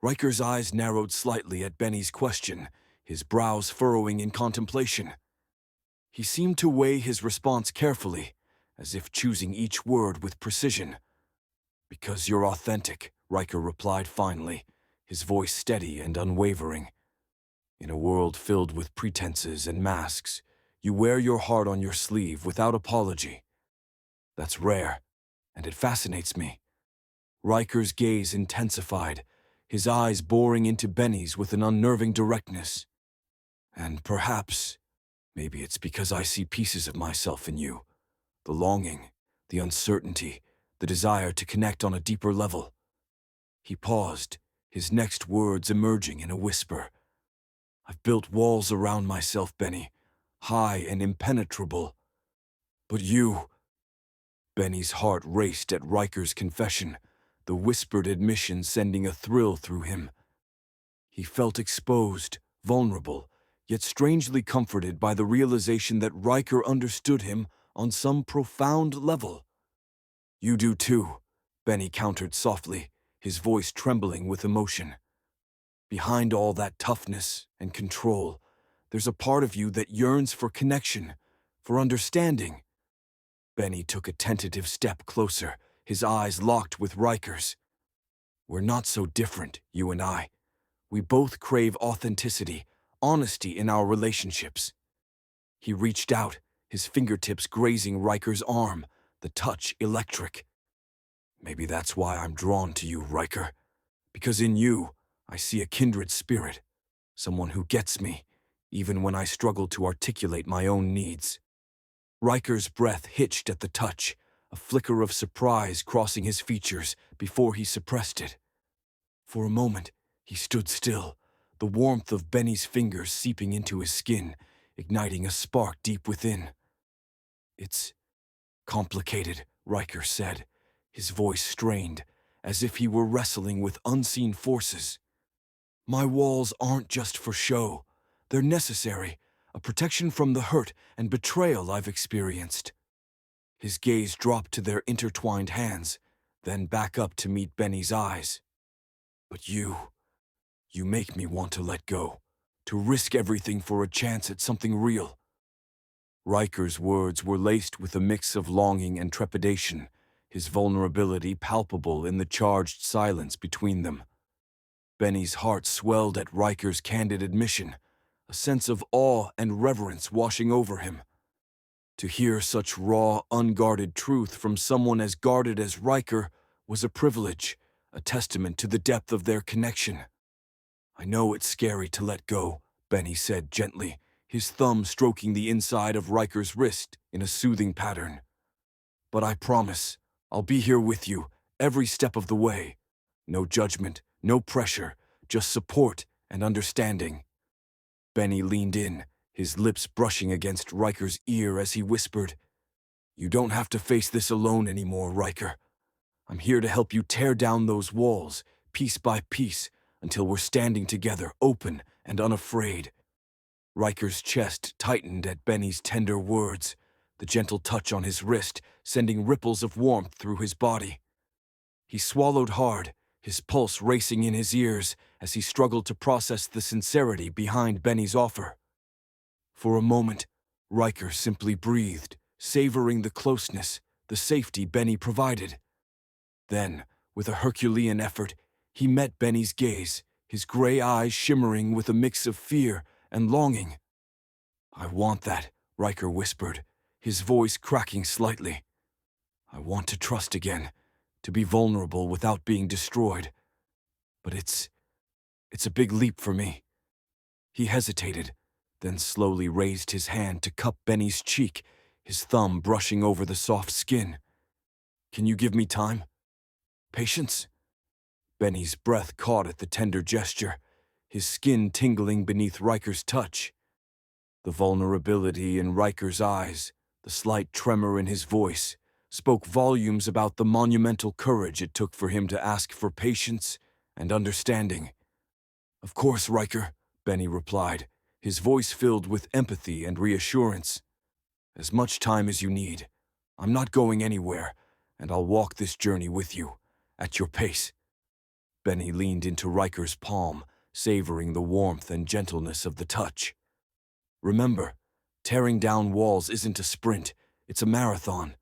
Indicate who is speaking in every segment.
Speaker 1: Riker's eyes narrowed slightly at Benny's question, his brows furrowing in contemplation. He seemed to weigh his response carefully, as if choosing each word with precision. "Because you're authentic," Riker replied finally, his voice steady and unwavering. "In a world filled with pretenses and masks, you wear your heart on your sleeve without apology. That's rare, and it fascinates me." Riker's gaze intensified, his eyes boring into Benny's with an unnerving directness. "And perhaps, maybe it's because I see pieces of myself in you. The longing, the uncertainty, the desire to connect on a deeper level." He paused, his next words emerging in a whisper. "I've built walls around myself, Benny, high and impenetrable. But you—" Benny's heart raced at Riker's confession, the whispered admission sending a thrill through him. He felt exposed, vulnerable, yet strangely comforted by the realization that Riker understood him on some profound level. "You do too," Benny countered softly, his voice trembling with emotion. "Behind all that toughness and control, there's a part of you that yearns for connection, for understanding." Benny took a tentative step closer, his eyes locked with Riker's. "We're not so different, you and I. We both crave authenticity, honesty in our relationships." He reached out, his fingertips grazing Riker's arm, the touch electric. "Maybe that's why I'm drawn to you, Riker. Because in you, I see a kindred spirit, someone who gets me, even when I struggle to articulate my own needs." Riker's breath hitched at the touch, a flicker of surprise crossing his features before he suppressed it. For a moment, he stood still, the warmth of Benny's fingers seeping into his skin, igniting a spark deep within. "It's complicated," Riker said, his voice strained, as if he were wrestling with unseen forces. "My walls aren't just for show. They're necessary, a protection from the hurt and betrayal I've experienced." His gaze dropped to their intertwined hands, then back up to meet Benny's eyes. "But you make me want to let go, to risk everything for a chance at something real." Riker's words were laced with a mix of longing and trepidation, his vulnerability palpable in the charged silence between them. Benny's heart swelled at Riker's candid admission, a sense of awe and reverence washing over him. To hear such raw, unguarded truth from someone as guarded as Riker was a privilege, a testament to the depth of their connection. "I know it's scary to let go," Benny said gently, his thumb stroking the inside of Riker's wrist in a soothing pattern. "But I promise, I'll be here with you, every step of the way. No judgment, no pressure, just support and understanding." Benny leaned in, his lips brushing against Riker's ear as he whispered, "You don't have to face this alone anymore, Riker. I'm here to help you tear down those walls, piece by piece, until we're standing together, open and unafraid." Riker's chest tightened at Benny's tender words, the gentle touch on his wrist sending ripples of warmth through his body. He swallowed hard, his pulse racing in his ears as he struggled to process the sincerity behind Benny's offer. For a moment, Riker simply breathed, savoring the closeness, the safety Benny provided. Then, with a Herculean effort, he met Benny's gaze, his gray eyes shimmering with a mix of fear and longing. "I want that," Riker whispered, his voice cracking slightly. "I want to trust again, to be vulnerable without being destroyed. But it's a big leap for me." He hesitated, then slowly raised his hand to cup Benny's cheek, his thumb brushing over the soft skin. "Can you give me time? Patience?" Benny's breath caught at the tender gesture, his skin tingling beneath Riker's touch. The vulnerability in Riker's eyes, the slight tremor in his voice, spoke volumes about the monumental courage it took for him to ask for patience and understanding. "Of course, Riker," Benny replied, his voice filled with empathy and reassurance. "As much time as you need. I'm not going anywhere, and I'll walk this journey with you, at your pace." Benny leaned into Riker's palm, savoring the warmth and gentleness of the touch. Remember, tearing down walls isn't a sprint, it's a marathon.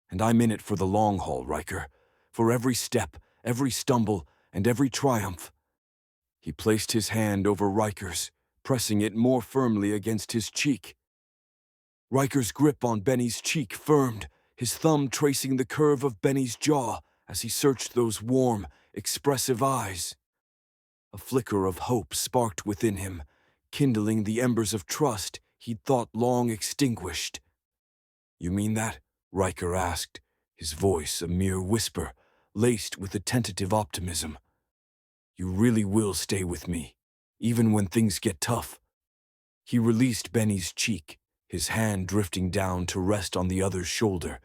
Speaker 1: And I'm in it for the long haul, Riker. For every step, every stumble, and every triumph. He placed his hand over Riker's, pressing it more firmly against his cheek. Riker's grip on Benny's cheek firmed, his thumb tracing the curve of Benny's jaw as he searched those warm, expressive eyes. A flicker of hope sparked within him, kindling the embers of trust he'd thought long extinguished. "You mean that?" Riker asked, his voice a mere whisper, laced with a tentative optimism. "You really will stay with me, even when things get tough?" He released Benny's cheek, his hand drifting down to rest on the other's shoulder,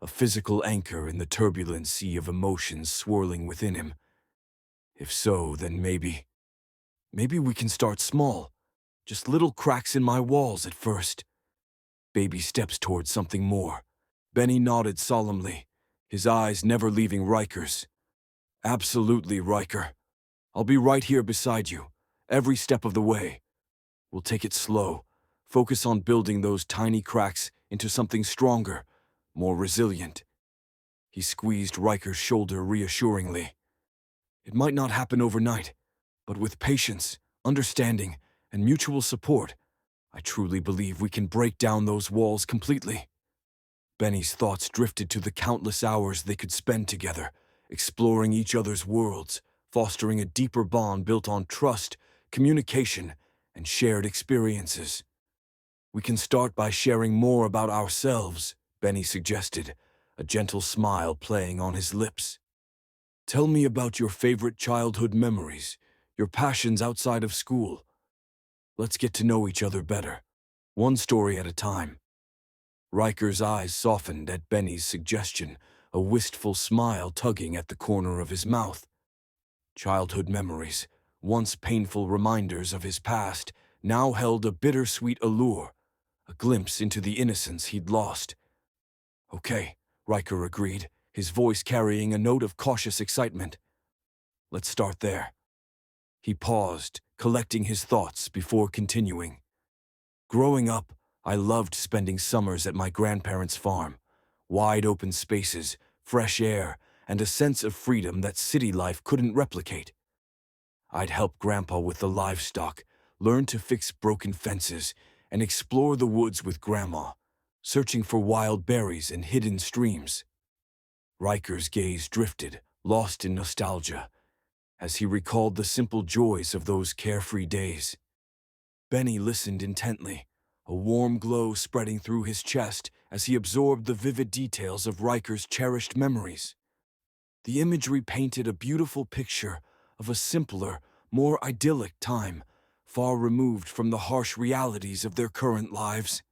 Speaker 1: a physical anchor in the turbulent sea of emotions swirling within him. "If so, then maybe we can start small. Just little cracks in my walls at first. Baby steps towards something more." Benny nodded solemnly, his eyes never leaving Riker's. "Absolutely, Riker. I'll be right here beside you, every step of the way. We'll take it slow, focus on building those tiny cracks into something stronger, more resilient." He squeezed Riker's shoulder reassuringly. "It might not happen overnight, but with patience, understanding, and mutual support, I truly believe we can break down those walls completely." Benny's thoughts drifted to the countless hours they could spend together, exploring each other's worlds, fostering a deeper bond built on trust, communication, and shared experiences. "We can start by sharing more about ourselves," Benny suggested, a gentle smile playing on his lips. "Tell me about your favorite childhood memories, your passions outside of school. Let's get to know each other better, one story at a time." Riker's eyes softened at Benny's suggestion, a wistful smile tugging at the corner of his mouth. Childhood memories, once painful reminders of his past, now held a bittersweet allure, a glimpse into the innocence he'd lost. "Okay," Riker agreed, his voice carrying a note of cautious excitement. "Let's start there." He paused, collecting his thoughts before continuing. "Growing up, I loved spending summers at my grandparents' farm. Wide open spaces, fresh air, and a sense of freedom that city life couldn't replicate. I'd help Grandpa with the livestock, learn to fix broken fences, and explore the woods with Grandma, searching for wild berries and hidden streams." Riker's gaze drifted, lost in nostalgia, as he recalled the simple joys of those carefree days. Benny listened intently, a warm glow spreading through his chest as he absorbed the vivid details of Riker's cherished memories. The imagery painted a beautiful picture of a simpler, more idyllic time, far removed from the harsh realities of their current lives.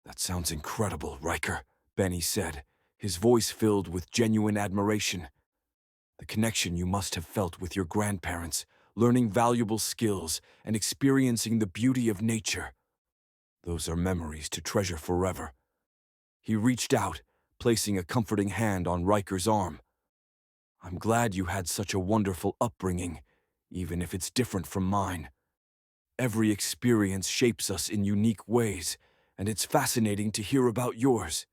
Speaker 1: "That sounds incredible, Riker," Benny said, his voice filled with genuine admiration. "The connection you must have felt with your grandparents, learning valuable skills and experiencing the beauty of nature. Those are memories to treasure forever." He reached out, placing a comforting hand on Riker's arm. "I'm glad you had such a wonderful upbringing, even if it's different from mine. Every experience shapes us in unique ways, and it's fascinating to hear about yours."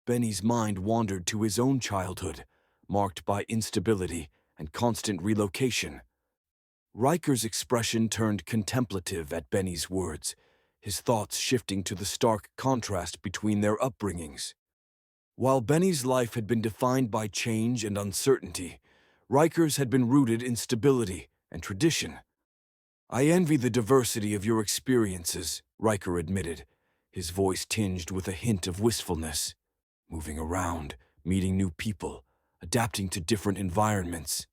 Speaker 1: Benny's mind wandered to his own childhood, marked by instability and constant relocation. Riker's expression turned contemplative at Benny's words, his thoughts shifting to the stark contrast between their upbringings. While Benny's life had been defined by change and uncertainty, Riker's had been rooted in stability and tradition. "I envy the diversity of your experiences," Riker admitted, his voice tinged with a hint of wistfulness. "Moving around, meeting new people, adapting to different environments.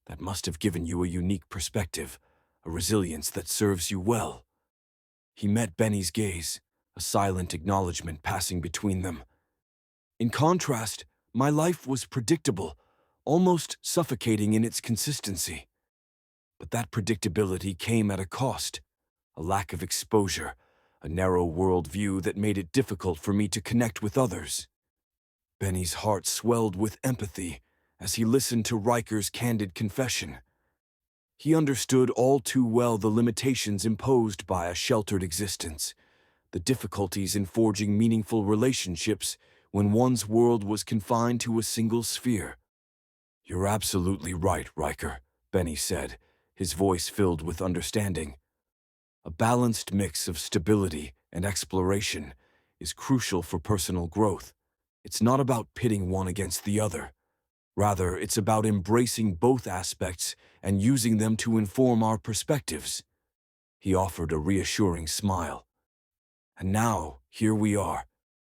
Speaker 1: That must have given you a unique perspective, a resilience that serves you well." He met Benny's gaze, a silent acknowledgement passing between them. "In contrast, my life was predictable, almost suffocating in its consistency. But that predictability came at a cost, a lack of exposure, a narrow worldview that made it difficult for me to connect with others." Benny's heart swelled with empathy as he listened to Riker's candid confession. He understood all too well the limitations imposed by a sheltered existence, the difficulties in forging meaningful relationships when one's world was confined to a single sphere. "You're absolutely right, Riker," Benny said, his voice filled with understanding. "A balanced mix of stability and exploration is crucial for personal growth. It's not about pitting one against the other. Rather, it's about embracing both aspects and using them to inform our perspectives." He offered a reassuring smile. "And now, here we are,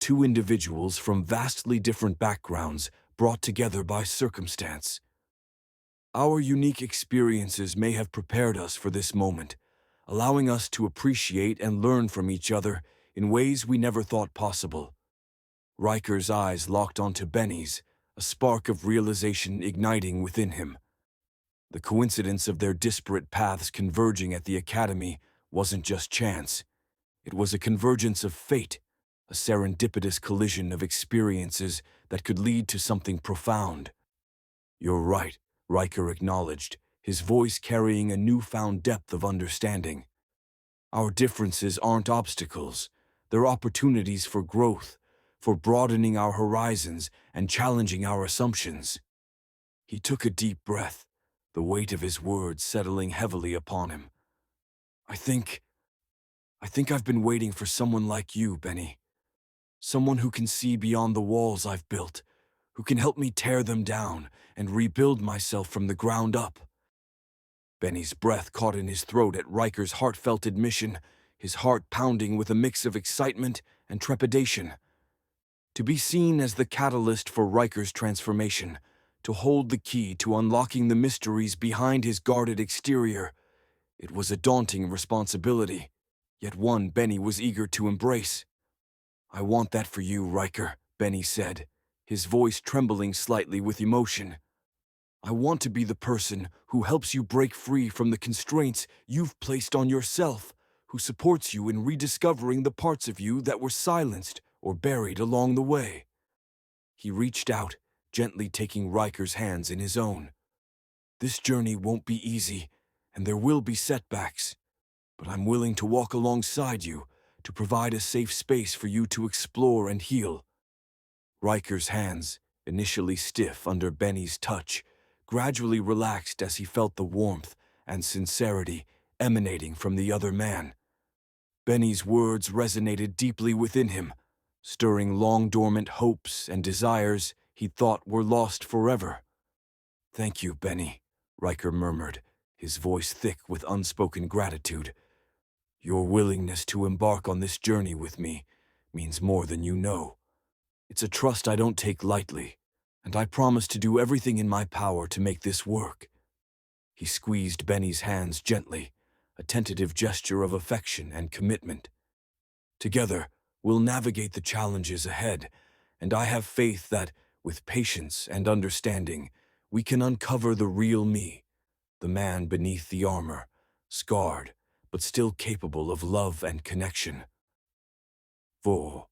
Speaker 1: two individuals from vastly different backgrounds brought together by circumstance. Our unique experiences may have prepared us for this moment, allowing us to appreciate and learn from each other in ways we never thought possible." Riker's eyes locked onto Benny's, a spark of realization igniting within him. The coincidence of their disparate paths converging at the academy wasn't just chance. It was a convergence of fate, a serendipitous collision of experiences that could lead to something profound. "You're right," Riker acknowledged, his voice carrying a newfound depth of understanding. "Our differences aren't obstacles. They're opportunities for growth, for broadening our horizons and challenging our assumptions." He took a deep breath, the weight of his words settling heavily upon him. I think I've been waiting for someone like you, Benny. Someone who can see beyond the walls I've built, who can help me tear them down and rebuild myself from the ground up." Benny's breath caught in his throat at Riker's heartfelt admission, his heart pounding with a mix of excitement and trepidation. To be seen as the catalyst for Riker's transformation, to hold the key to unlocking the mysteries behind his guarded exterior, it was a daunting responsibility, yet one Benny was eager to embrace. "I want that for you, Riker," Benny said, his voice trembling slightly with emotion. "I want to be the person who helps you break free from the constraints you've placed on yourself, who supports you in rediscovering the parts of you that were silenced or buried along the way." He reached out, gently taking Riker's hands in his own. "This journey won't be easy, and there will be setbacks, but I'm willing to walk alongside you, to provide a safe space for you to explore and heal." Riker's hands, initially stiff under Benny's touch, gradually relaxed as he felt the warmth and sincerity emanating from the other man. Benny's words resonated deeply within him, stirring long-dormant hopes and desires he thought were lost forever. "Thank you, Benny," Riker murmured, his voice thick with unspoken gratitude. "Your willingness to embark on this journey with me means more than you know. It's a trust I don't take lightly, and I promise to do everything in my power to make this work." He squeezed Benny's hands gently, a tentative gesture of affection and commitment. "Together, we'll navigate the challenges ahead, and I have faith that, with patience and understanding, we can uncover the real me, the man beneath the armor, scarred, but still capable of love and connection." 4.